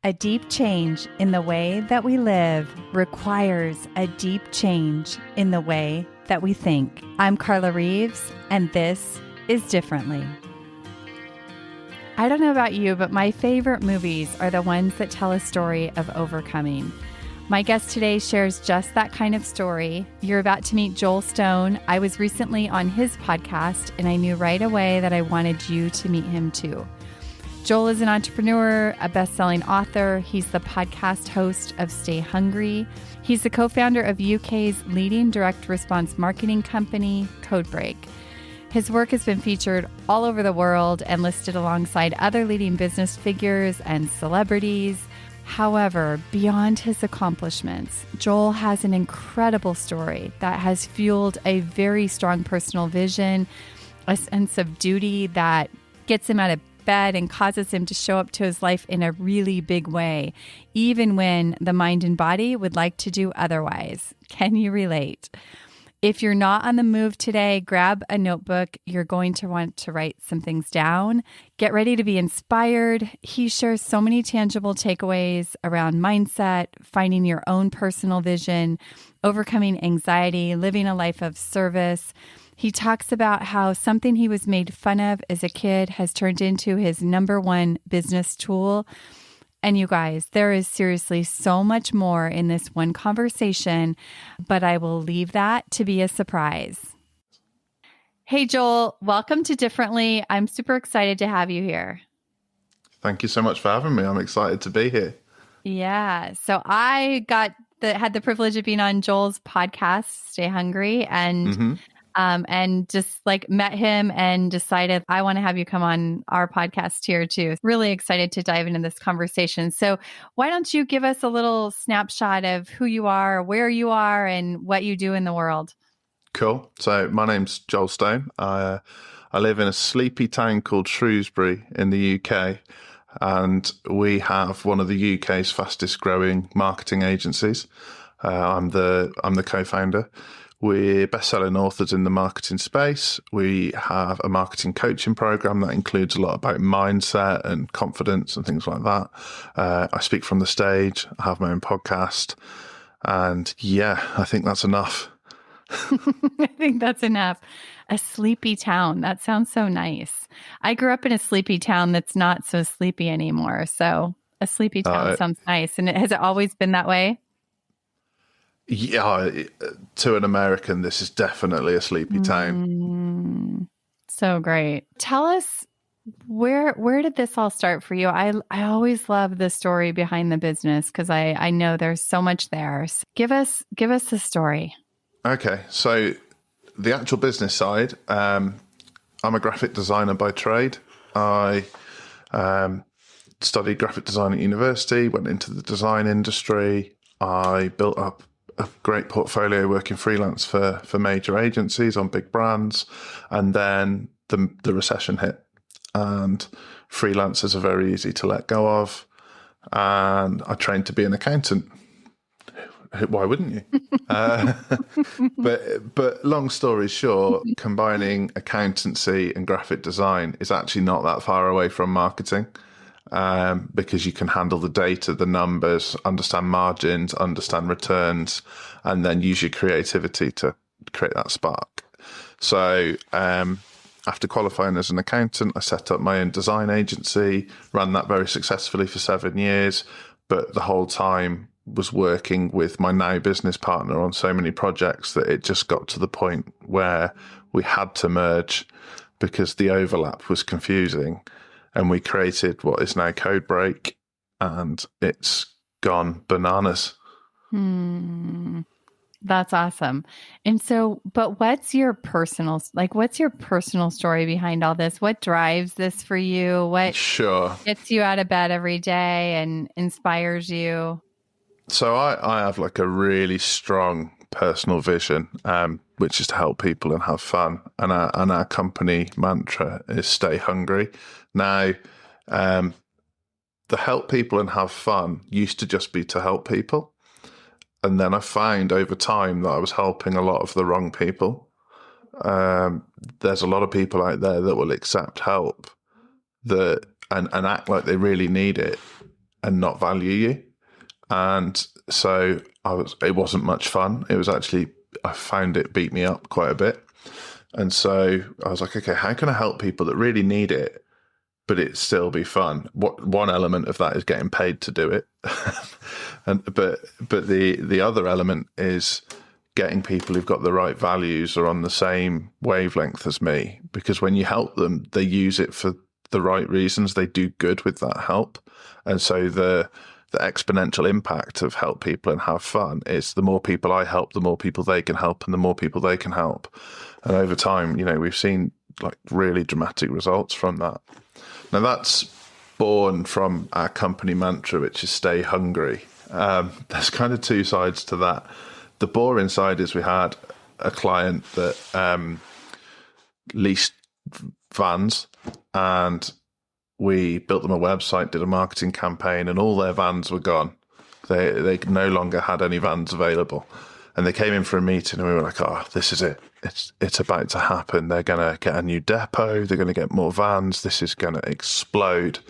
A deep change in the way that we live requires a deep change in the way that we think. I'm Carla Reeves, and this is Differently. I don't know about you, but my favorite movies are the ones that tell a story of overcoming. My guest today shares just that kind of story. You're about to meet Joel Stone. I was recently on his podcast, and I knew right away that I wanted you to meet him too. Joel is an entrepreneur, a best-selling author. He's the podcast host of Stay Hungry. He's the co-founder of UK's leading direct response marketing company, Codebreak. His work has been featured all over the world and listed alongside other leading business figures and celebrities. However, beyond his accomplishments, Joel has an incredible story that has fueled a very strong personal vision, a sense of duty that gets him out of bed and causes him to show up to his life in a really big way, even when the mind and body would like to do otherwise. Can you relate? If you're not on the move today, grab a notebook. You're going to want to write some things down. Get ready to be inspired. He shares so many tangible takeaways around mindset, finding your own personal vision, overcoming anxiety, living a life of service. He talks about how something he was made fun of as a kid has turned into his number one business tool. And you guys, there is seriously so much more in this one conversation, but I will leave that to be a surprise. Hey, Joel, welcome to Differently. I'm super excited to have you here. Thank you so much for having me. I'm excited to be here. Yeah. So I had the privilege of being on Joel's podcast, Stay Hungry, and just like met him and decided I want to have you come on our podcast here too. Really excited to dive into this conversation. So why don't you give us a little snapshot of who you are, where you are, and what you do in the world? Cool. So my name's Joel Stone. I live in a sleepy town called Shrewsbury in the UK, and we have one of the UK's fastest growing marketing agencies. I'm the co-founder. We're best-selling authors in the marketing space. We have a marketing coaching program that includes a lot about mindset and confidence and things like that. I speak from the stage. I have my own podcast. And yeah, I think that's enough. I think that's enough. A sleepy town. That sounds so nice. I grew up in a sleepy town that's not so sleepy anymore. So a sleepy town sounds nice. And has it always been that way? Yeah, to an American, this is definitely a sleepy town. So great. Tell us, where did this all start for you? I always love the story behind the business because I know there's so much there. So give us the story. Okay, so the actual business side, I'm a graphic designer by trade. I studied graphic design at university, went into the design industry. I built up a great portfolio working freelance for major agencies on big brands. And then the recession hit and freelancers are very easy to let go of. And I trained to be an accountant. Why wouldn't you? But long story short, combining accountancy and graphic design is actually not that far away from marketing. Because you can handle the data, the numbers, understand margins, understand returns, and then use your creativity to create that spark. So after qualifying as an accountant, I set up my own design agency, ran that very successfully for 7 years, but the whole time was working with my now business partner on so many projects that it just got to the point where we had to merge because the overlap was confusing. And we created what is now Codebreak, and it's gone bananas. That's awesome. And so, but what's your personal story behind all this? What drives this for you? What gets you out of bed every day and inspires you? So I have like a really strong personal vision, which is to help people and have fun. And our company mantra is Stay Hungry. Now, the help people and have fun used to just be to help people. And then I found over time that I was helping a lot of the wrong people. There's a lot of people out there that will accept help and act like they really need it. and not value you. And so it wasn't much fun. It was actually, I found it beat me up quite a bit. And so I was like, okay, how can I help people that really need it, but it still be fun? One element of that is getting paid to do it. but the other element is getting people who've got the right values or on the same wavelength as me, because when you help them, they use it for the right reasons. They do good with that help. And so the exponential impact of help people and have fun is the more people I help, the more people they can help, and the more people they can help. And over time, we've seen like really dramatic results from that. Now that's born from our company mantra, which is stay hungry. There's kind of two sides to that. The boring side is we had a client that leased vans, and we built them a website, did a marketing campaign, and all their vans were gone. They no longer had any vans available. And they came in for a meeting and we were like, oh, this is it. It's about to happen. They're going to get a new depot. They're going to get more vans. This is going to explode.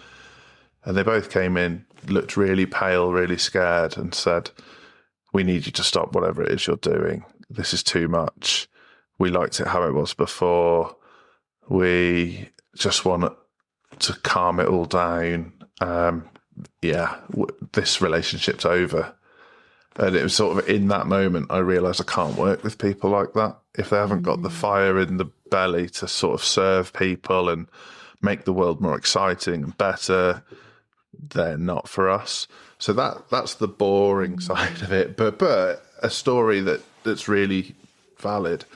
And they both came in, looked really pale, really scared, and said, we need you to stop whatever it is you're doing. This is too much. We liked it how it was before. We just want to calm it all down. This relationship's over. And it was sort of in that moment I realised I can't work with people like that. If they haven't got the fire in the belly to sort of serve people and make the world more exciting and better, they're not for us. So that's the boring side of it. But a story that's really valid.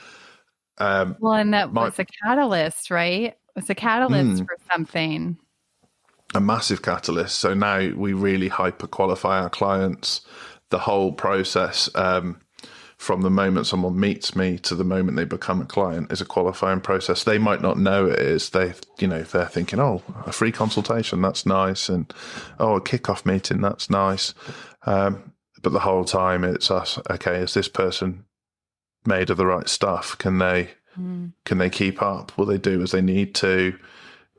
And that was a catalyst, right? It's a catalyst for something. A massive catalyst. So now we really hyper qualify our clients. The whole process, from the moment someone meets me to the moment they become a client, is a qualifying process. They might not know it is. They're thinking, oh, a free consultation, that's nice, and oh, a kickoff meeting, that's nice. But the whole time it's us. Okay, is this person made of the right stuff? Can they keep up? Will they do as they need to?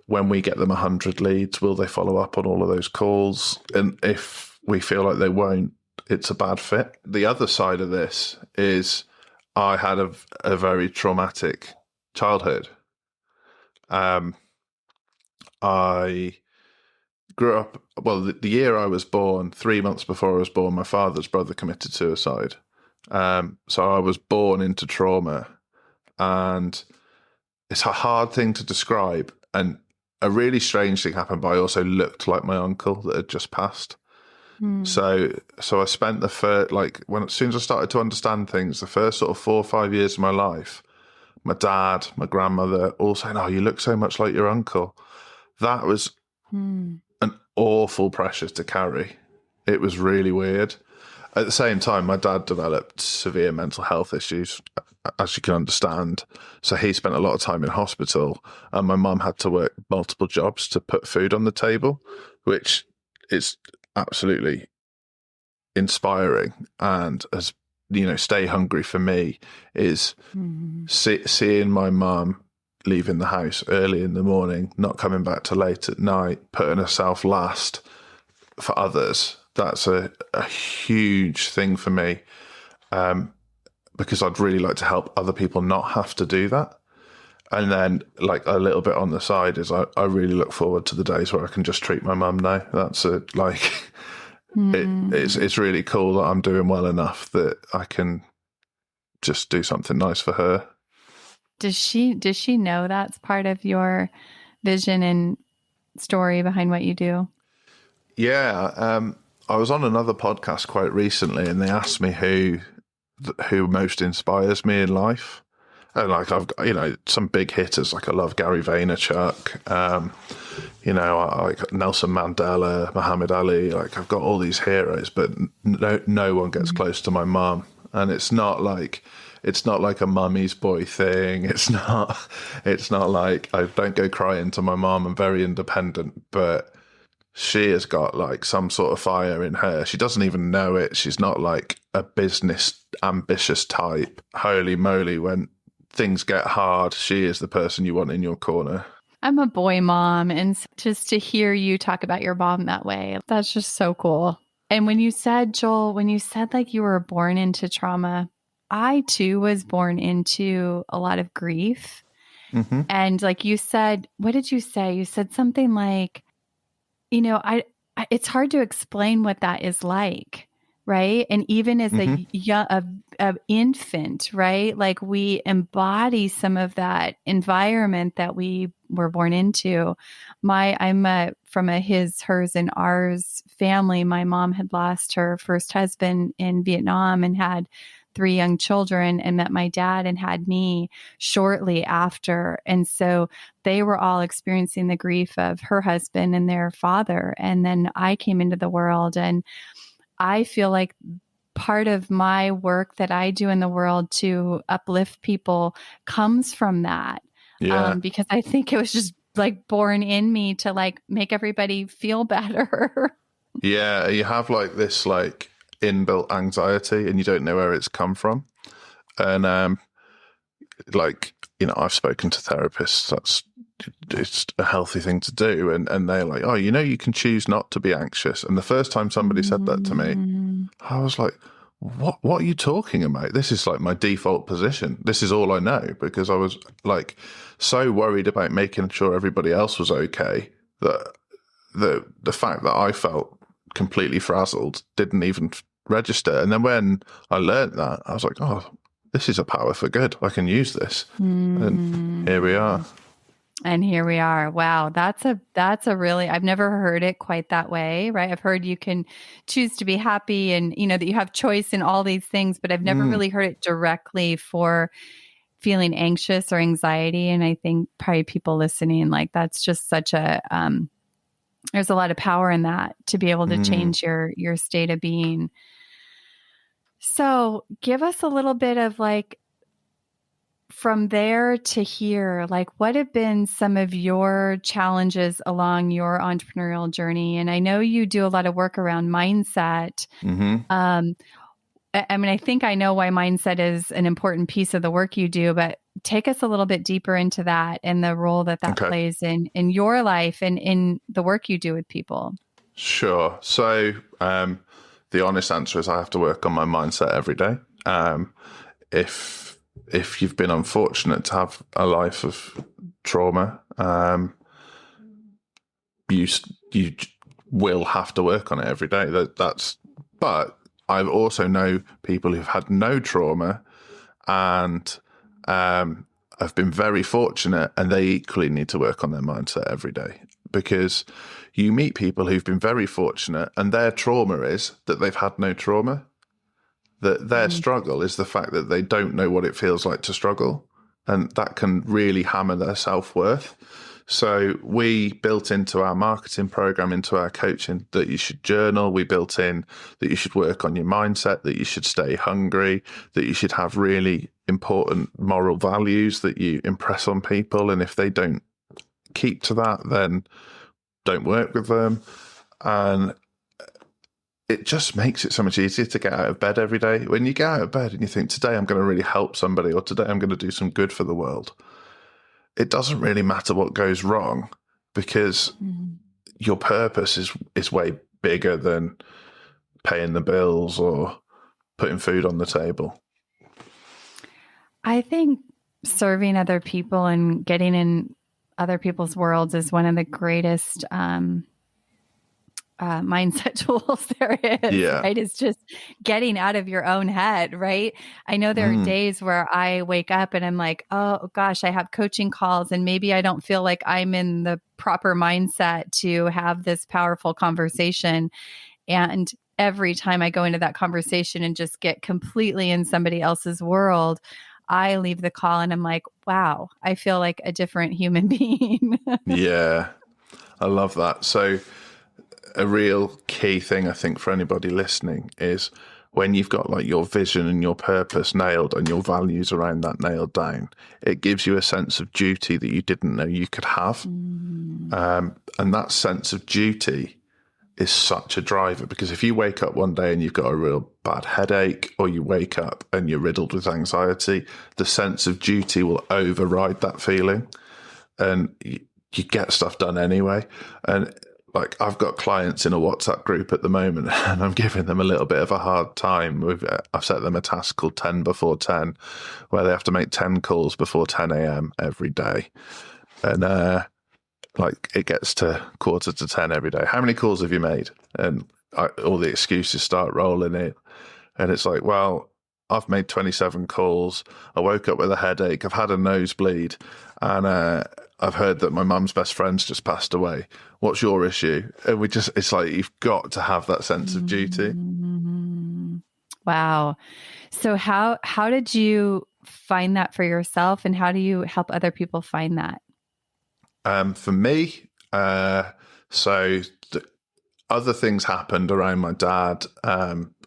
When we get them 100 leads, will they follow up on all of those calls? And if we feel like they won't, it's a bad fit. The other side of this is I had a very traumatic childhood. I grew up, the year I was born, 3 months before I was born, my father's brother committed suicide. So I was born into trauma, and it's a hard thing to describe. And a really strange thing happened, but I also looked like my uncle that had just passed. So I spent the first, as soon as I started to understand things, the first sort of 4 or 5 years of my life, my dad, my grandmother all saying, oh, you look so much like your uncle. That was an awful pressure to carry. It was really weird. At the same time, my dad developed severe mental health issues, as you can understand. So he spent a lot of time in hospital, and my mum had to work multiple jobs to put food on the table, which is absolutely inspiring. And as stay hungry for me is seeing my mum leaving the house early in the morning, not coming back till late at night, putting herself last for others. That's a huge thing for me, because I'd really like to help other people not have to do that. And then, a little bit on the side is I really look forward to the days where I can just treat my mum now. That's it's really cool that I'm doing well enough that I can just do something nice for her. Does she know that's part of your vision and story behind what you do? Yeah. I was on another podcast quite recently, and they asked me who most inspires me in life. And I've got, some big hitters, I love Gary Vaynerchuk, I like Nelson Mandela, Muhammad Ali. I've got all these heroes, but no one gets close to my mum. And it's not like a mummy's boy thing. It's not like I don't go crying to my mum. I'm very independent, but she has got some sort of fire in her. She doesn't even know it. She's not a business ambitious type. Holy moly, when things get hard, she is the person you want in your corner. I'm a boy mom. And just to hear you talk about your mom that way, that's just so cool. And when you said, Joel, when you said like you were born into trauma, I too was born into a lot of grief. Hmm. And like you said, what did you say? You said something like, it's hard to explain what that is like, right? And even as Hmm. a infant, right? Like we embody some of that environment that we were born into. I'm from a his, hers, and ours family. My mom had lost her first husband in Vietnam and had 3 young children, and met my dad and had me shortly after. And so they were all experiencing the grief of her husband and their father. And then I came into the world, and I feel like part of my work that I do in the world to uplift people comes from that. Yeah. Because I think it was just like born in me to like make everybody feel better. Yeah. You have like this like inbuilt anxiety and you don't know where it's come from. And like, I've spoken to therapists. It's a healthy thing to do. And they're like, oh, you can choose not to be anxious. And the first time somebody said that to me, I was like, what are you talking about? This is like my default position. This is all I know, because I was like so worried about making sure everybody else was okay that the fact that I felt completely frazzled didn't even register. And then when I learned that, I was like, oh, this is a power for good. I can use this. And here we are. And here we are. Wow. That's a really, I've never heard it quite that way, right? I've heard you can choose to be happy and, that you have choice in all these things, but I've never really heard it directly for feeling anxious or anxiety. And I think probably people listening, like that's just such there's a lot of power in that to be able to change your state of being. So give us a little bit of like, from there to here, like what have been some of your challenges along your entrepreneurial journey? And I know you do a lot of work around mindset. I mean, I think I know why mindset is an important piece of the work you do, but take us a little bit deeper into that and the role that Okay. plays in your life and in the work you do with people. Sure. So the honest answer is I have to work on my mindset every day. If you've been unfortunate to have a life of trauma, you will have to work on it every day. But I also know people who've had no trauma and have been very fortunate, and they equally need to work on their mindset every day, because you meet people who've been very fortunate and their trauma is that they've had no trauma. That their struggle is the fact that they don't know what it feels like to struggle, and that can really hammer their self-worth. So we built into our marketing program, into our coaching, that you should journal. We built in that you should work on your mindset, that you should stay hungry, that you should have really important moral values that you impress on people. And if they don't keep to that, then don't work with them. And it just makes it so much easier to get out of bed every day. When you get out of bed and you think, today I'm going to really help somebody, or today I'm going to do some good for the world, it doesn't really matter what goes wrong, because your purpose is way bigger than paying the bills or putting food on the table. I think serving other people and getting in other people's worlds is one of the greatest mindset tools there is, right? It's just getting out of your own head, right? I know there are days where I wake up and I'm like, oh gosh, I have coaching calls and maybe I don't feel like I'm in the proper mindset to have this powerful conversation. And every time I go into that conversation and just get completely in somebody else's world, I leave the call and I'm like, wow, I feel like a different human being. Yeah, I love that. So a real key thing, I think, for anybody listening is when you've got like your vision and your purpose nailed and your values around that nailed down, it gives you a sense of duty that you didn't know you could have. And that sense of duty is such a driver, because if you wake up one day and you've got a real bad headache, or you wake up and you're riddled with anxiety, the sense of duty will override that feeling. And you get stuff done anyway. And like, I've got clients in a WhatsApp group at the moment, and I'm giving them a little bit of a hard time. I've set them a task called 10 before 10, where they have to make 10 calls before 10 a.m. every day. And like, it gets to quarter to 10 every day. How many calls have you made? And all the excuses start rolling in. And it's like, well, I've made 27 calls. I woke up with a headache. I've had a nosebleed. And I've heard that my mum's best friend's just passed away. What's your issue? And it's like, you've got to have that sense of duty. Mm-hmm. Wow. So how did you find that for yourself, and how do you help other people find that? For me, other things happened around my dad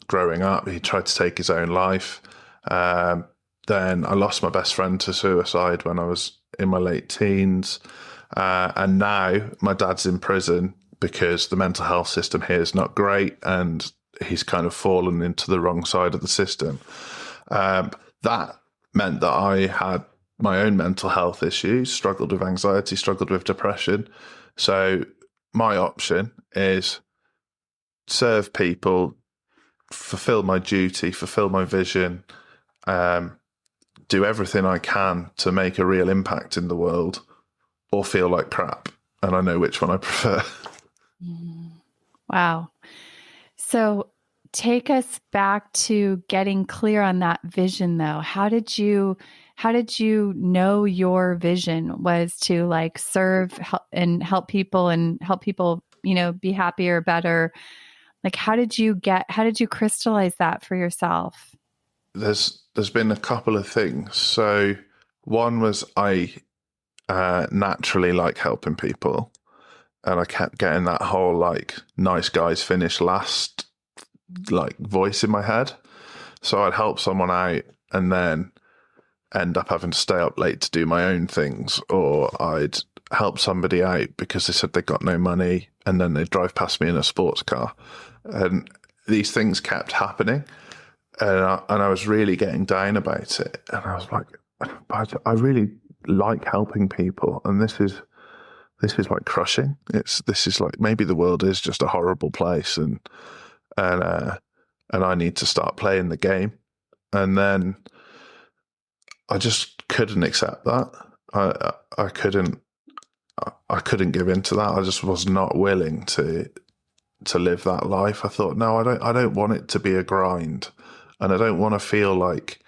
growing up. He tried to take his own life. Then I lost my best friend to suicide when I was in my late teens. And now my dad's in prison because the mental health system here is not great, and he's kind of fallen into the wrong side of the system. That meant that I had my own mental health issues, struggled with anxiety, struggled with depression. So my option is serve people, fulfill my duty, fulfill my vision, do everything I can to make a real impact in the world, or feel like crap. And I know which one I prefer. Wow. So take us back to getting clear on that vision, though. How did you know your vision was to like serve and help people, be happier, better? Like, how did you crystallize that for yourself? There's been a couple of things. So one was I naturally like helping people, and I kept getting that whole like nice guys finish last like voice in my head. So I'd help someone out and then end up having to stay up late to do my own things, or I'd help somebody out because they said they got no money, and then they'd drive past me in a sports car. And these things kept happening, and I was really getting down about it. And I was like, but I really like helping people, and this is like crushing. This is like, maybe the world is just a horrible place, and I need to start playing the game. And then I just couldn't accept that. I couldn't give in to that. I just was not willing to live that life. I thought, no, I don't want it to be a grind, and I don't want to feel like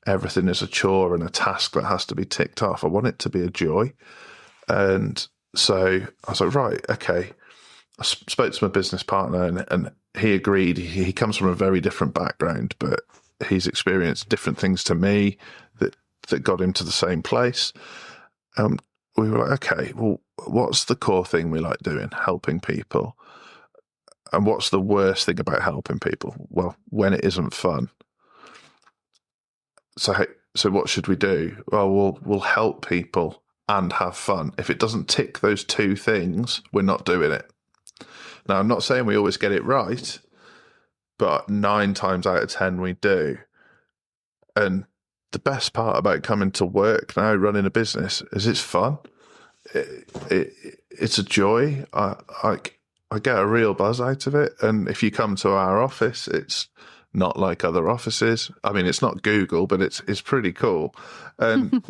everything is a chore and a task that has to be ticked off. I want it to be a joy. And so I was like, right, okay. I spoke to my business partner, and he agreed. He comes from a very different background, but he's experienced different things to me that got him to the same place. We were like, okay, well, what's the core thing we like doing? Helping people. And what's the worst thing about helping people? Well, when it isn't fun. So what should we do? Well, we'll help people and have fun. If it doesn't tick those two things, we're not doing it. Now, I'm not saying we always get it right, but 9 times out of 10 we do. And the best part about coming to work now, running a business, is it's fun. It's a joy. I get a real buzz out of it. And if you come to our office, it's not like other offices. I mean, it's not Google, but it's pretty cool. And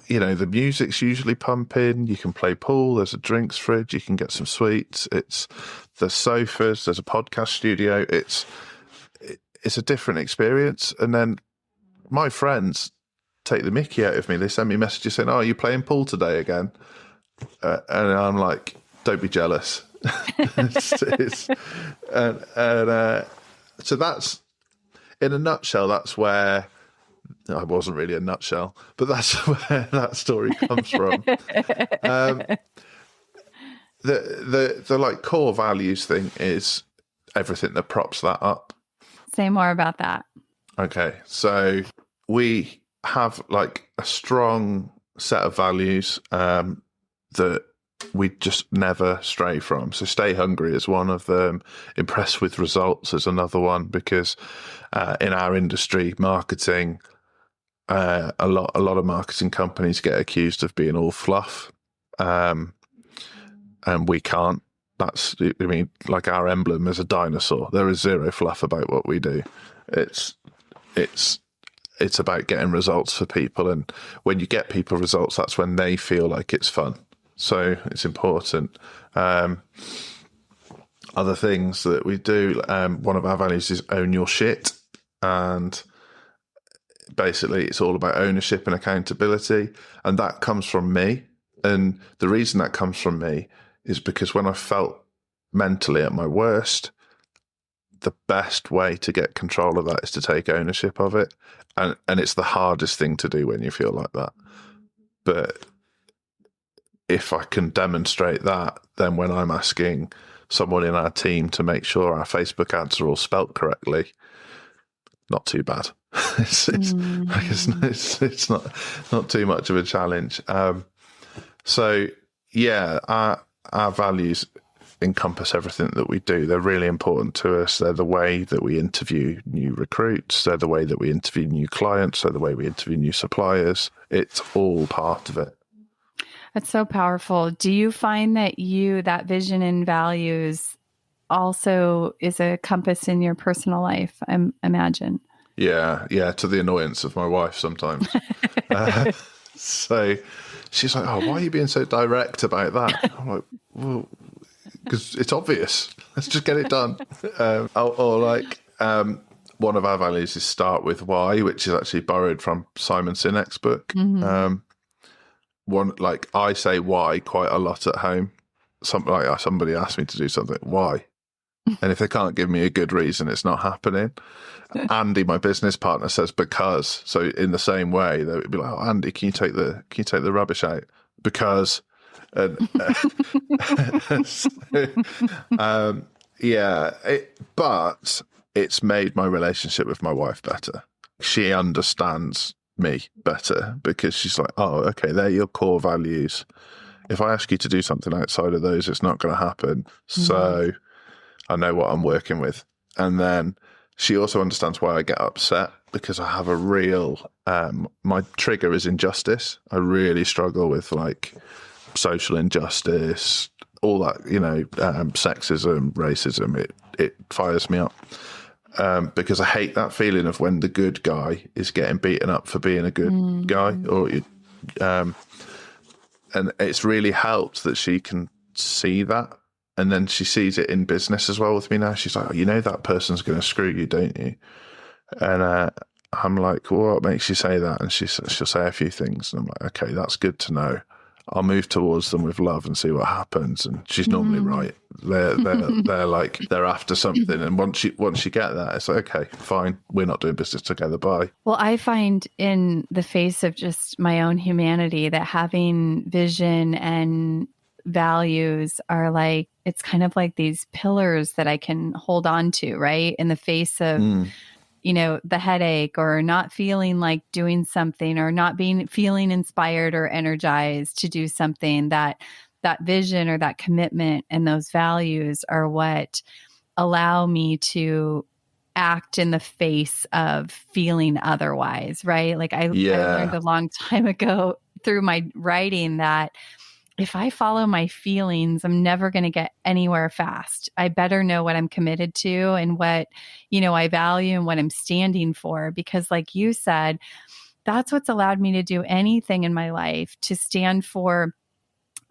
the music's usually pumping. You can play pool. There's a drinks fridge. You can get some sweets. It's the sofas. There's a podcast studio. It's a different experience. And then my friends take the mickey out of me. They send me messages saying, "Oh, are you playing pool today again?" And I'm like, "Don't be jealous." So that's, in a nutshell, that's where, I wasn't really a nutshell, but that's where that story comes from. The like core values thing is everything that props that up. Say more about that. Okay, so we have like a strong set of values that we just never stray from. So stay hungry is one of them. Impress with results is another one, because in our industry, marketing, a lot of marketing companies get accused of being all fluff. and we can't. That's, I mean, like our emblem is a dinosaur. There is zero fluff about what we do. It's about getting results for people, and when you get people results, that's when they feel like it's fun. So it's important. Other things that we do, one of our values is own your shit, and basically it's all about ownership and accountability, and that comes from me. And the reason that comes from me is because when I felt mentally at my worst, the best way to get control of that is to take ownership of it. And it's the hardest thing to do when you feel like that. But if I can demonstrate that, then when I'm asking someone in our team to make sure our Facebook ads are all spelt correctly, not too bad. It's not too much of a challenge. So yeah, our values encompass everything that we do. They're really important to us. They're the way that we interview new recruits. They're the way that we interview new clients. They're the way we interview new suppliers. It's all part of it. That's so powerful. Do you find that that vision and values also is a compass in your personal life, I imagine? Yeah, to the annoyance of my wife sometimes. So she's like, "Oh, why are you being so direct about that?" I'm like, "Well, because it's obvious. Let's just get it done." One of our values is start with why, which is actually borrowed from Simon Sinek's book. Mm-hmm. I say why quite a lot at home. Somebody asked me to do something, why? And if they can't give me a good reason, it's not happening. Andy, my business partner, says because. So in the same way, they would be like, "Oh, Andy, can you take the rubbish out?" Because. And, but it's made my relationship with my wife better. She understands me better because she's like, "Oh, okay, they're your core values. If I ask you to do something outside of those, it's not going to happen." Mm-hmm. So I know what I'm working with. And then she also understands why I get upset, because I have a real, my trigger is injustice. I really struggle with social injustice, all that, sexism, racism. It fires me up. Because I hate that feeling of when the good guy is getting beaten up for being a good guy, and it's really helped that she can see that, and then she sees it in business as well with me now. She's like, "Oh, that person's going to screw you, don't you?" And I'm like, "Well, what makes you say that?" And she'll say a few things, and I'm like, "Okay, that's good to know. I'll move towards them with love and see what happens." And she's normally right. They're after something, and once you get that, it's like, okay, fine, we're not doing business together. Bye. Well, I find in the face of just my own humanity that having vision and values are it's kind of like these pillars that I can hold on to, right? In the face of the headache, or not feeling like doing something, or not feeling inspired or energized to do something, that vision or that commitment and those values are what allow me to act in the face of feeling otherwise, right? I learned a long time ago through my writing that if I follow my feelings, I'm never going to get anywhere fast. I better know what I'm committed to and what, I value and what I'm standing for. Because like you said, that's what's allowed me to do anything in my life, to stand for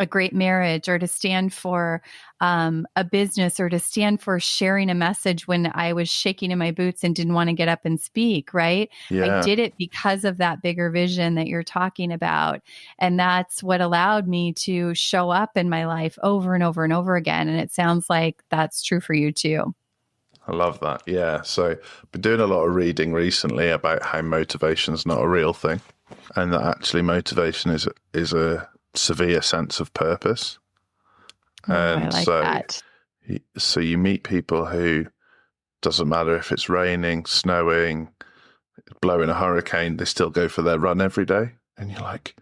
a great marriage, or to stand for a business, or to stand for sharing a message when I was shaking in my boots and didn't want to get up and speak, right? Yeah. I did it because of that bigger vision that you're talking about. And that's what allowed me to show up in my life over and over and over again. And it sounds like that's true for you too. I love that. Yeah. So I've been doing a lot of reading recently about how motivation's not a real thing, and that actually motivation is a severe sense of purpose. And I like that. So you meet people who, doesn't matter if it's raining, snowing, blowing a hurricane, they still go for their run every day. And you're like,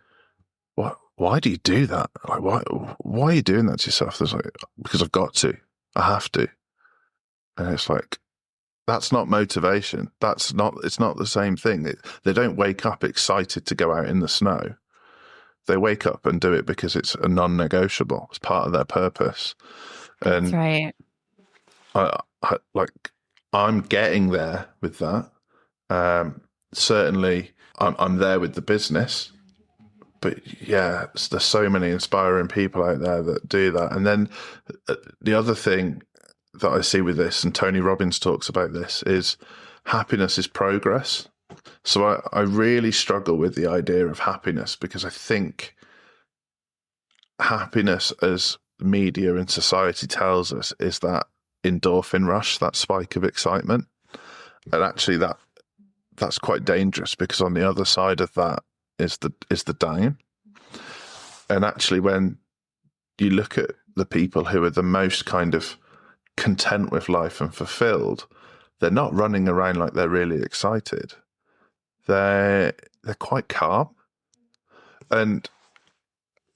what? Why do you do that? Why are you doing that to yourself? There's because I've got to. I have to. And it's like, that's not motivation. It's not the same thing. They don't wake up excited to go out in the snow. They wake up and do it because it's a non-negotiable. It's part of their purpose. That's And right. I'm getting there with that. Certainly, I'm there with the business. But yeah, there's so many inspiring people out there that do that. And then the other thing that I see with this, and Tony Robbins talks about this, is happiness is progress. So I really struggle with the idea of happiness, because I think happiness, as media and society tells us, is that endorphin rush, that spike of excitement. And actually that's quite dangerous, because on the other side of that is the down. And actually, when you look at the people who are the most kind of content with life and fulfilled, they're not running around like they're really excited. They're quite calm. And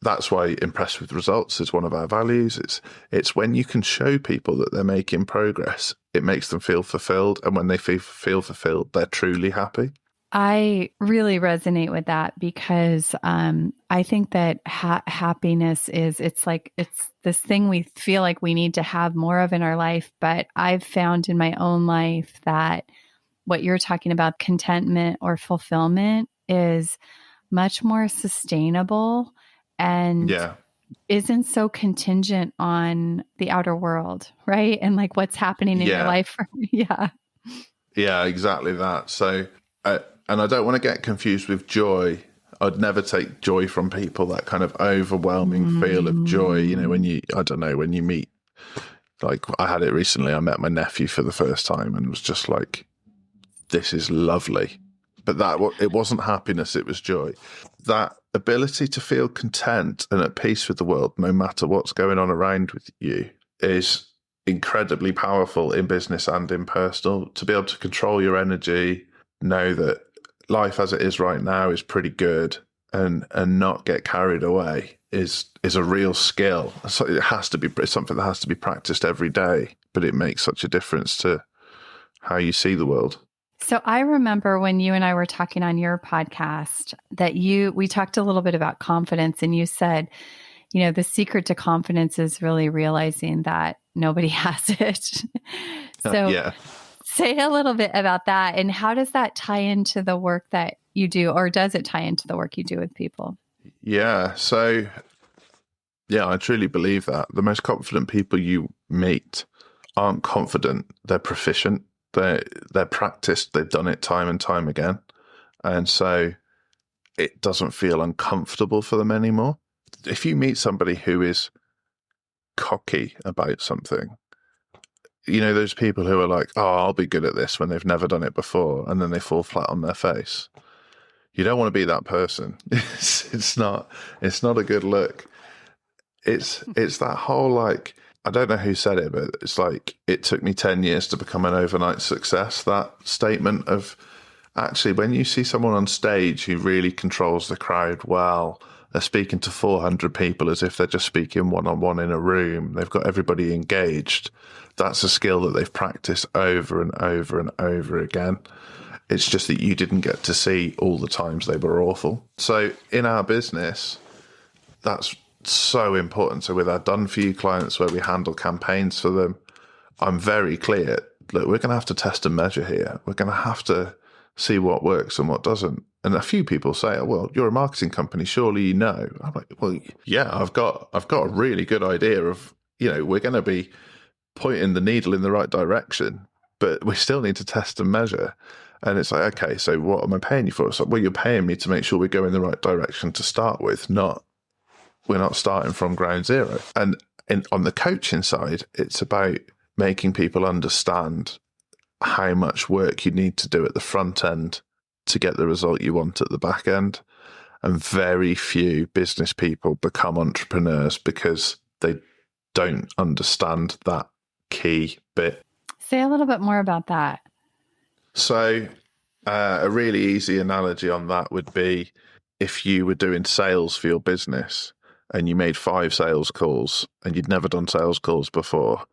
that's why impressed with results is one of our values. It's when you can show people that they're making progress, it makes them feel fulfilled. And when they feel fulfilled, they're truly happy. I really resonate with that, because I think that happiness it's this thing we feel like we need to have more of in our life. But I've found in my own life that what you're talking about, contentment or fulfillment, is much more sustainable and isn't so contingent on the outer world, right? And like what's happening in your life. Yeah, exactly that. So, and I don't want to get confused with joy. I'd never take joy from people, that kind of overwhelming feel of joy. You know, when you meet, like I had it recently, I met my nephew for the first time and was just like, this is lovely. But it wasn't happiness, it was joy. That ability to feel content and at peace with the world, no matter what's going on around with you, is incredibly powerful in business and in personal. To be able to control your energy, know that life as it is right now is pretty good, and not get carried away is a real skill. So it has to be something that has to be practiced every day, but it makes such a difference to how you see the world. So I remember when you and I were talking on your podcast that we talked a little bit about confidence, and you said, you know, the secret to confidence is really realizing that nobody has it. So say a little bit about that, and how does that tie into the work that you do, or does it tie into the work you do with people? Yeah. So I truly believe that the most confident people you meet aren't confident. They're proficient. They're practiced. They've done it time and time again. And so it doesn't feel uncomfortable for them anymore. If you meet somebody who is cocky about something, you know, those people who are like, oh, I'll be good at this, when they've never done it before, and then they fall flat on their face. You don't want to be that person. It's not a good look. It's that whole, like, I don't know who said it, but it's like, it took me 10 years to become an overnight success. That statement of, actually, when you see someone on stage who really controls the crowd well, they're speaking to 400 people as if they're just speaking one-on-one in a room. They've got everybody engaged. That's a skill that they've practiced over and over and over again. It's just that you didn't get to see all the times they were awful. So in our business, that's so important. So with our done-for-you clients, where we handle campaigns for them, I'm very clear, look, we're going to have to test and measure here. We're going to have to see what works and what doesn't. And a few people say, oh, well, you're a marketing company, surely you know. I'm like, well, yeah, I've got a really good idea of, you know, we're going to be pointing the needle in the right direction, but we still need to test and measure. And it's like, okay, so what am I paying you for? So, well, you're paying me to make sure we go in the right direction to start with, we're not starting from ground zero. And on the coaching side, it's about making people understand how much work you need to do at the front end to get the result you want at the back end. And very few business people become entrepreneurs because they don't understand that key bit. Say a little bit more about that. So a really easy analogy on that would be, if you were doing sales for your business and you made 5 sales calls and you'd never done sales calls before,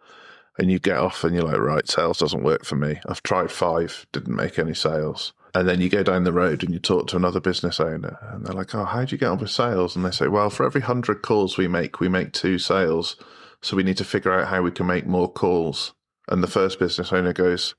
and you get off and you're like, right, sales doesn't work for me. I've tried 5, didn't make any sales. And then you go down the road and you talk to another business owner and they're like, oh, how do you get on with sales? And they say, well, for every 100 calls we make 2 sales. So we need to figure out how we can make more calls. And the first business owner goes,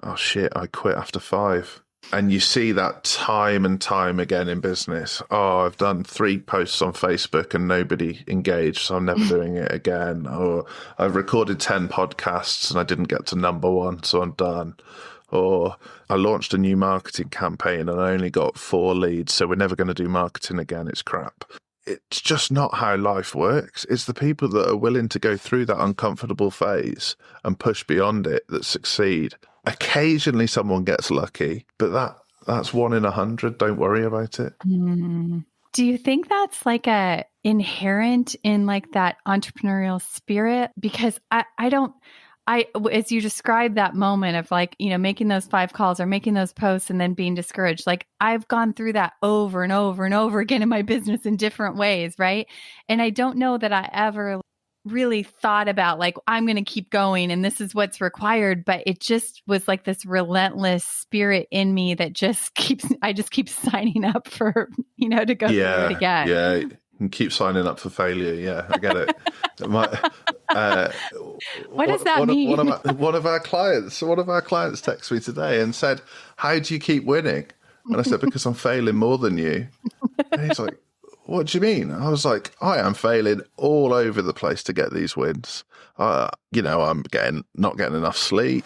oh shit, I quit after 5. And you see that time and time again in business. Oh, I've done 3 posts on Facebook and nobody engaged, so I'm never doing it again. Or I've recorded 10 podcasts and I didn't get to number 1, so I'm done. Or I launched a new marketing campaign and I only got 4 leads, so we're never going to do marketing again. It's crap. It's just not how life works. It's the people that are willing to go through that uncomfortable phase and push beyond it that succeed. Occasionally someone gets lucky, but that's 1 in 100. Don't worry about it. Do you think that's like a inherent in like that entrepreneurial spirit? Because as you described that moment of like, making those 5 calls or making those posts and then being discouraged, like I've gone through that over and over and over again in my business in different ways. Right. And I don't know that I ever really thought about like, I'm going to keep going and this is what's required. But it just was like this relentless spirit in me that I just keep signing up for, to go through it again. Yeah. And keep signing up for failure. Yeah, I get it. What does that mean? One of our clients texted me today and said, how do you keep winning? And I said, because I'm failing more than you. And he's like, what do you mean? I was like, I am failing all over the place to get these wins. I'm not getting enough sleep.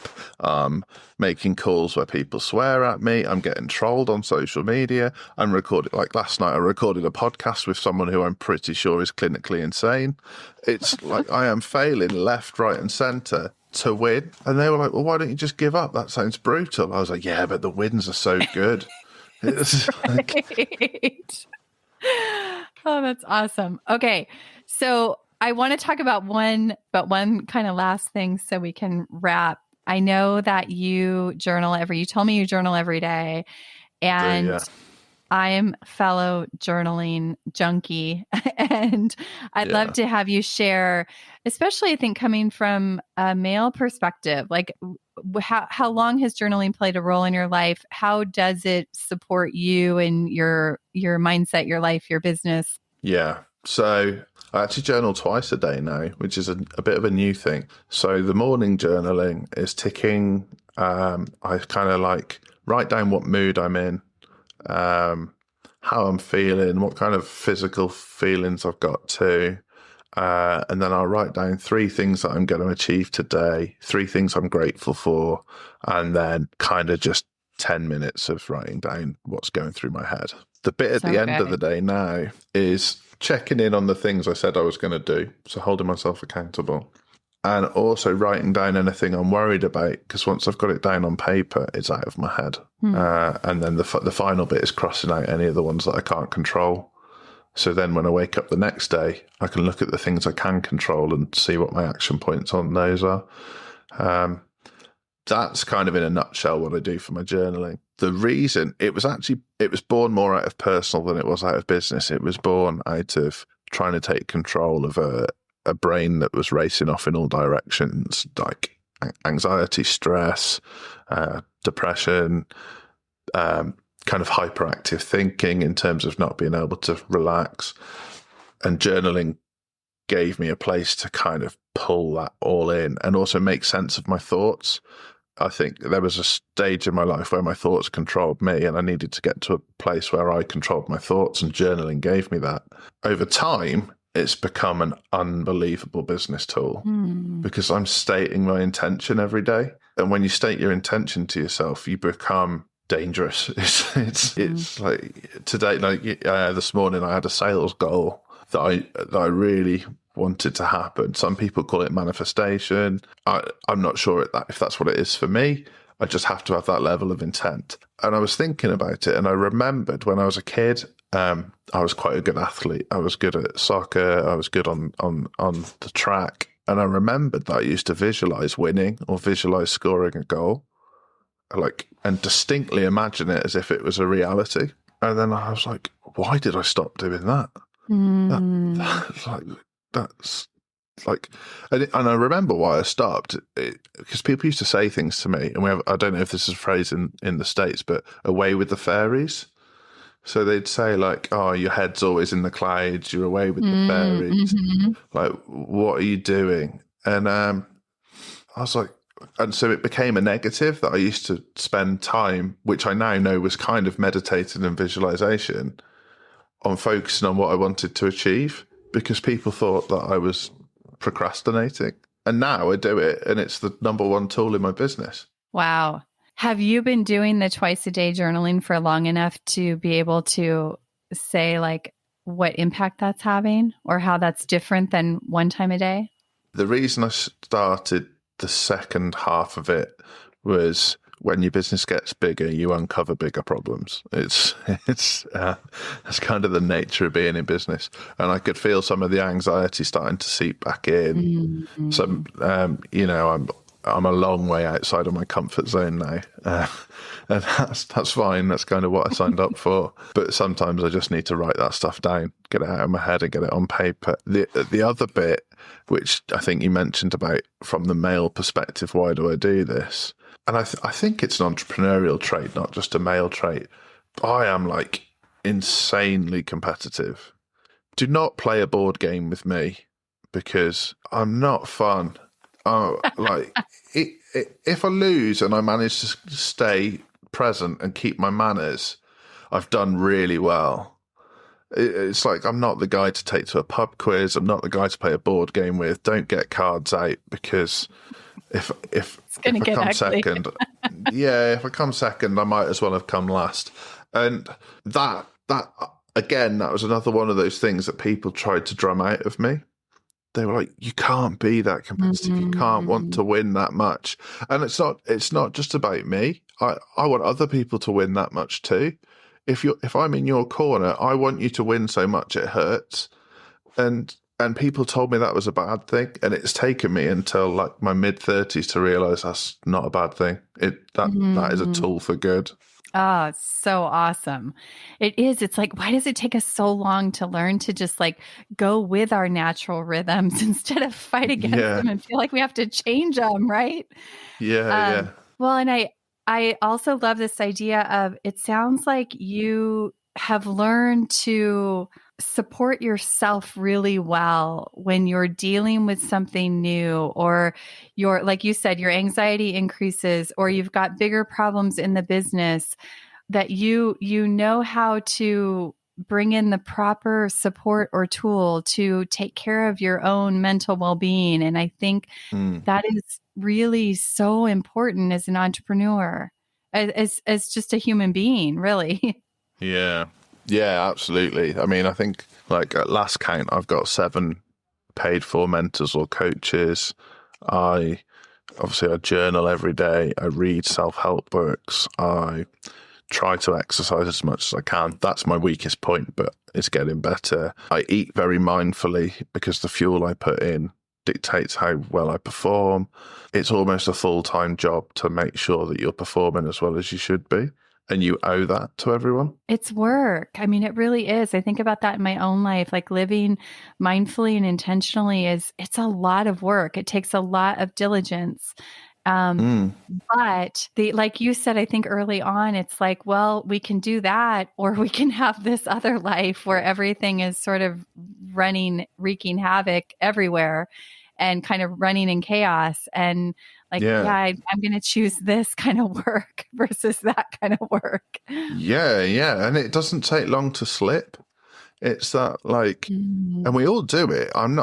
Making calls where people swear at me. I'm getting trolled on social media. I'm recording, like last night, I recorded a podcast with someone who I'm pretty sure is clinically insane. It's like I am failing left, right, and centre to win. And they were like, well, why don't you just give up? That sounds brutal. I was like, yeah, but the wins are so good. It's right. Oh, that's awesome. Okay. So I want to talk about one kind of last thing so we can wrap. I know that you told me you journal every day, and yeah. I am a fellow journaling junkie, and I'd love to have you share, especially I think coming from a male perspective, like how long has journaling played a role in your life? How does it support you and your mindset, your life, your business? Yeah. So I actually journal twice a day now, which is a bit of a new thing. So the morning journaling is ticking. I kind of like write down what mood I'm in, how I'm feeling, what kind of physical feelings I've got too. And then I'll write down 3 things that I'm going to achieve today, 3 things I'm grateful for, and then kind of just 10 minutes of writing down what's going through my head. The bit at the end of the day now is checking in on the things I said I was going to do, so holding myself accountable, and also writing down anything I'm worried about, because once I've got it down on paper, it's out of my head. And then the final bit is crossing out any of the ones that I can't control. So then when I wake up the next day, I can look at the things I can control and see what my action points on those are. That's kind of in a nutshell what I do for my journaling. The reason it was born more out of personal than it was out of business. It was born out of trying to take control of a brain that was racing off in all directions, like anxiety, stress, depression, kind of hyperactive thinking in terms of not being able to relax. And journaling gave me a place to kind of pull that all in and also make sense of my thoughts. I think there was a stage in my life where my thoughts controlled me, and I needed to get to a place where I controlled my thoughts, and journaling gave me that. Over time, it's become an unbelievable business tool because I'm stating my intention every day. And when you state your intention to yourself, you become dangerous. It's like today, like this morning, I had a sales goal that I really wanted to happen. Some people call it manifestation. I'm not sure if that's what it is for me. I just have to have that level of intent. And I was thinking about it, and I remembered when I was a kid, I was quite a good athlete. I was good at soccer. I was good on the track. And I remembered that I used to visualize winning or visualize scoring a goal, and distinctly imagine it as if it was a reality. And then I was like, why did I stop doing that? like, and I remember why I stopped, because people used to say things to me, and I don't know if this is a phrase in the States, but away with the fairies. So they'd say like, oh, your head's always in the clouds, you're away with the fairies. Mm-hmm. Like, what are you doing? And I was like, and so it became a negative that I used to spend time, which I now know was kind of meditating and visualization, on focusing on what I wanted to achieve, because people thought that I was procrastinating. And now I do it, and it's the number one tool in my business. Wow. Have you been doing the twice a day journaling for long enough to be able to say like what impact that's having or how that's different than one time a day? The reason I started the second half of it was, when your business gets bigger, you uncover bigger problems. It's that's kind of the nature of being in business, and I could feel some of the anxiety starting to seep back in. Mm-hmm. So, I'm a long way outside of my comfort zone now, and that's fine. That's kind of what I signed up for. But sometimes I just need to write that stuff down, get it out of my head, and get it on paper. The other bit, which I think you mentioned about from the male perspective, why do I do this? And I think it's an entrepreneurial trait, not just a male trait. I am like insanely competitive. Do not play a board game with me, because I'm not fun. Like, if I lose and I manage to stay present and keep my manners, I've done really well. It's like, I'm not the guy to take to a pub quiz. I'm not the guy to play a board game with. Don't get cards out, because if I come ugly. second, if I come second, I might as well have come last. And that again, that was another one of those things that people tried to drum out of me. They were like, you can't be that competitive. You can't want to win that much. And it's not just about me. I want other people to win that much too. If I'm in your corner, I want you to win so much it hurts. And people told me that was a bad thing. And it's taken me until like my mid-30s to realize that's not a bad thing. That is a tool for good. Oh, it's so awesome. It is. It's like, why does it take us so long to learn to just like go with our natural rhythms instead of fight against them and feel like we have to change them, right? Yeah. Well, and I also love this idea of, it sounds like you have learned to support yourself really well when you're dealing with something new, or like you said, your anxiety increases, or you've got bigger problems in the business, that you know how to bring in the proper support or tool to take care of your own mental well-being. And I think that is really so important as an entrepreneur, as just a human being, really. Yeah, absolutely. I mean, I think like at last count, I've got 7 paid for mentors or coaches. I journal every day. I read self-help books. I try to exercise as much as I can. That's my weakest point, but it's getting better. I eat very mindfully, because the fuel I put in dictates how well I perform. It's almost a full-time job to make sure that you're performing as well as you should be. And you owe that to everyone. It's work. I mean, it really is. I think about that in my own life, like living mindfully and intentionally it's a lot of work. It takes a lot of diligence. But like you said, I think early on, it's like, well, we can do that, or we can have this other life where everything is sort of wreaking havoc everywhere and kind of running in chaos. And like, I'm going to choose this kind of work versus that kind of work. Yeah. And it doesn't take long to slip. It's that like, and we all do it. I'm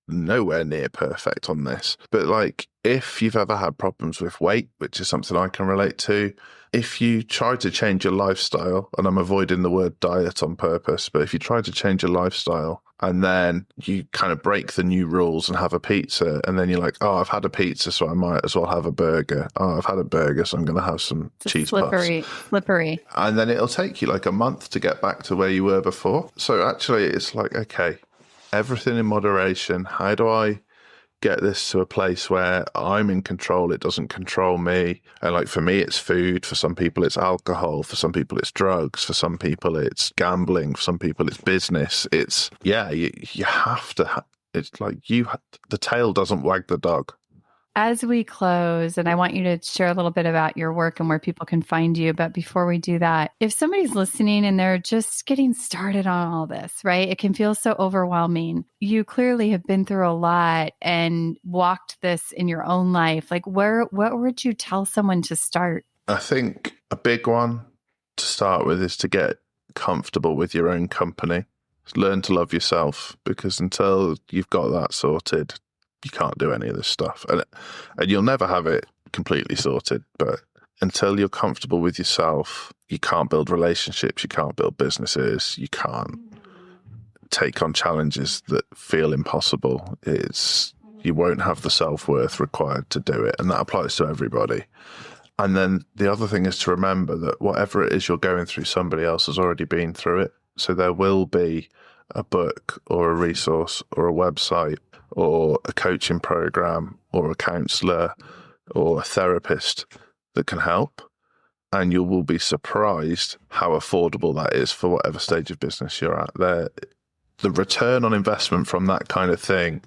nowhere near perfect on this, but like, if you've ever had problems with weight, which is something I can relate to, if you try to change your lifestyle, and I'm avoiding the word diet on purpose, but if you try to change your lifestyle and then you kind of break the new rules and have a pizza, and then you're like, oh, I've had a pizza, so I might as well have a burger. Oh, I've had a burger, so I'm going to have some cheese puffs. Slippery. And then it'll take you like a month to get back to where you were before. So actually it's like, okay, everything in moderation. How do I get this to a place where I'm in control? It doesn't control me. And like, for me, it's food. For some people, it's alcohol. For some people, it's drugs. For some people, it's gambling. For some people, it's business. It's, you have to it's like the tail doesn't wag the dog. As we close, and I want you to share a little bit about your work and where people can find you. But before we do that, if somebody's listening and they're just getting started on all this, right? It can feel so overwhelming. You clearly have been through a lot and walked this in your own life. Like what would you tell someone to start? I think a big one to start with is to get comfortable with your own company. Learn to love yourself, because until you've got that sorted, you can't do any of this stuff. And you'll never have it completely sorted. But until you're comfortable with yourself, you can't build relationships, you can't build businesses, you can't take on challenges that feel impossible. You won't have the self-worth required to do it. And that applies to everybody. And then the other thing is to remember that whatever it is you're going through, somebody else has already been through it. So there will be a book or a resource or a website or a coaching program or a counselor or a therapist that can help. And you will be surprised how affordable that is for whatever stage of business you're at. The return on investment from that kind of thing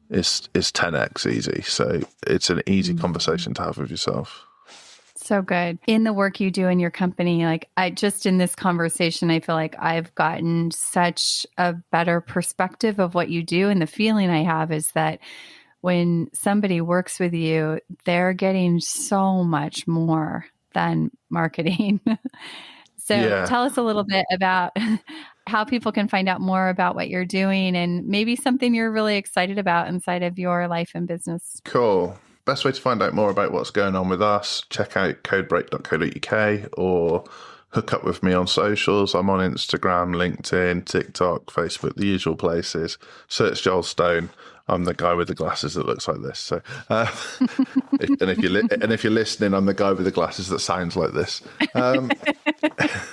is 10x easy. So it's an easy conversation to have with yourself. So good. In the work you do in your company, like in this conversation, I feel like I've gotten such a better perspective of what you do. And the feeling I have is that when somebody works with you, they're getting so much more than marketing. Tell us a little bit about how people can find out more about what you're doing and maybe something you're really excited about inside of your life and business. Cool. Best way to find out more about what's going on with us, check out codebreak.co.uk or hook up with me on socials. I'm on Instagram, LinkedIn, TikTok, Facebook, the usual places. Search Joel Stone. I'm the guy with the glasses that looks like this. So, if you're listening, I'm the guy with the glasses that sounds like this.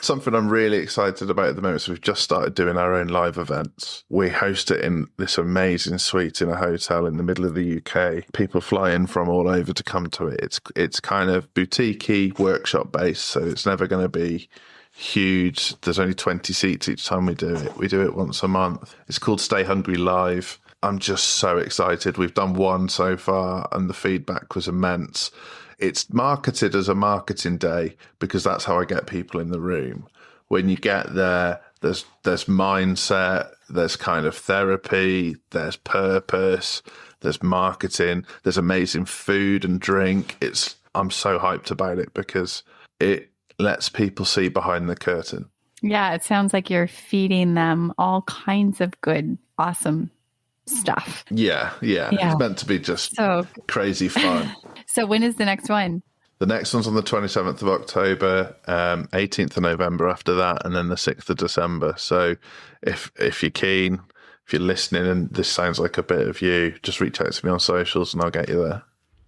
Something I'm really excited about at the moment. So we've just started doing our own live events. We host it in this amazing suite in a hotel in the middle of the UK. People fly in from all over to come to it. It's kind of boutique-y, workshop based, so it's never going to be huge. There's only 20 seats each time we do it. We do it once a month. It's called Stay Hungry Live. I'm just so excited. We've done one so far and the feedback was immense. It's marketed as a marketing day because that's how I get people in the room. When you get there, there's mindset, there's kind of therapy, there's purpose, there's marketing, there's amazing food and drink. I'm so hyped about it because it lets people see behind the curtain. Yeah, it sounds like you're feeding them all kinds of good, awesome stuff. Yeah. It's meant to be just crazy fun. So when is the next one? The next one's on the 27th of October, 18th of November after that, and then the 6th of December. So if you're keen, if you're listening and this sounds like a bit of you, just reach out to me on socials and I'll get you there.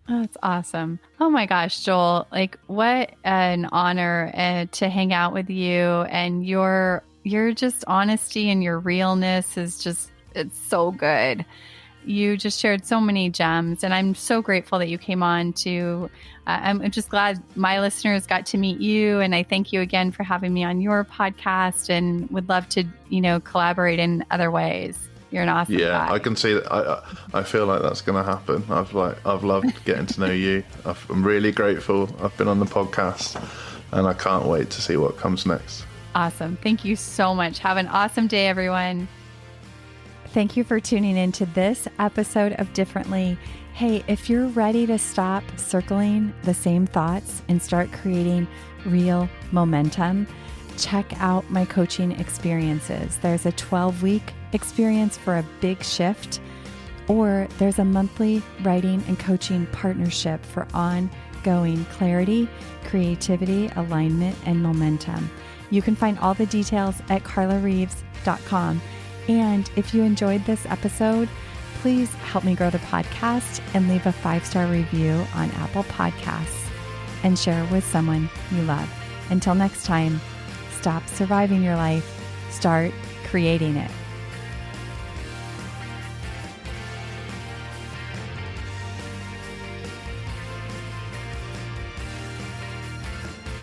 Oh, that's awesome. Oh my gosh, Joel, like what an honor to hang out with you, and your just honesty and your realness is just, it's so good. You just shared so many gems, and I'm so grateful that you came on to, I'm just glad my listeners got to meet you. And I thank you again for having me on your podcast and would love to, collaborate in other ways. You're an awesome guy. I can see that. I feel like that's going to happen. I've loved getting to know you. I'm really grateful. I've been on the podcast and I can't wait to see what comes next. Awesome. Thank you so much. Have an awesome day, everyone. Thank you for tuning in to this episode of Differently. Hey, if you're ready to stop circling the same thoughts and start creating real momentum, check out my coaching experiences. There's a 12-week experience for a big shift, or there's a monthly writing and coaching partnership for ongoing clarity, creativity, alignment, and momentum. You can find all the details at carlareeves.com. And if you enjoyed this episode, please help me grow the podcast and leave a 5-star review on Apple Podcasts and share with someone you love. Until next time, stop surviving your life, start creating it.